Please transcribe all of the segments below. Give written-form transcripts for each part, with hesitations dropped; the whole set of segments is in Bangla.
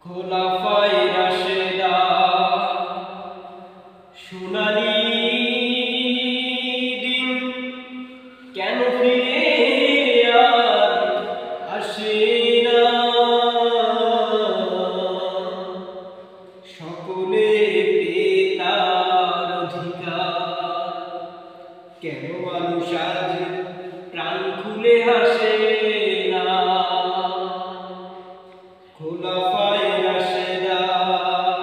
খোলাফায়ে রাশেদান সোনালী দিন কেন ফিরে আর আসে না? সকলে পেয়ে তার অধিকার, কেন মানুষ আজ প্রাণ খুলে হাসে না? খোলাফায়ে রাশেদান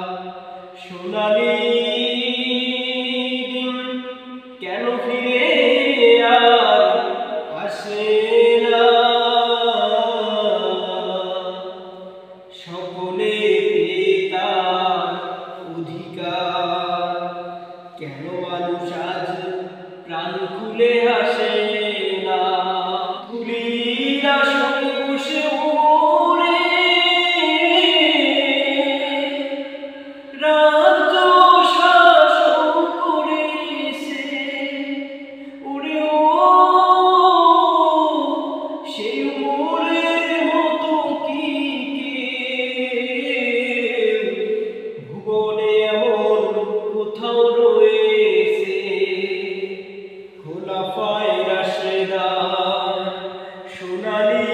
সোনালী দিন কেন ফিরে আর আসে না? সকলে পেয়ে তার অধিকার, কেন মানুষ আজ প্রাণ খুলে হাসে না? ধুলির আসনে বসে রাজ্য শাসন করেছে, সেই উমরের মতো কি ভুবনে এমন কোথাও রয়েছে? খোলাফায়ে রাশেদান সোনালী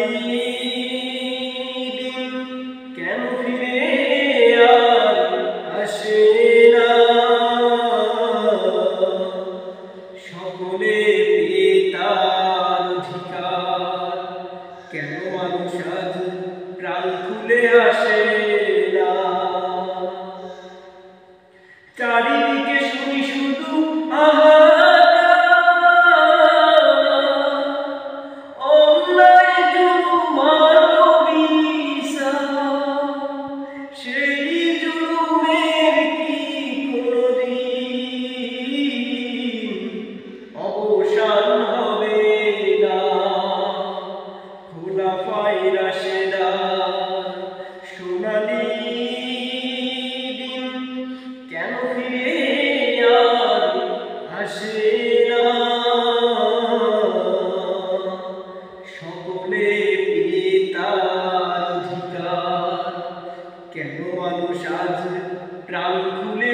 দিন কেন ফিরে আর আসে না? সকলে পেয়ে তার অধিকার, কেন মানুষ আজ প্রাণ খুলে আসে না? চারিদিকে শুনি শুধু অন্যায় জুলুম আর অবিচার, সেই জুলুমের কি কোনদিন অবসান হবে না? খোলাফায়ে রাশেদান সোনালী দিন কেন ফিরে আর আসে না? সকলে পেয়ে তার অধিকার, কেন মানুষ আজ প্রাণ খুলে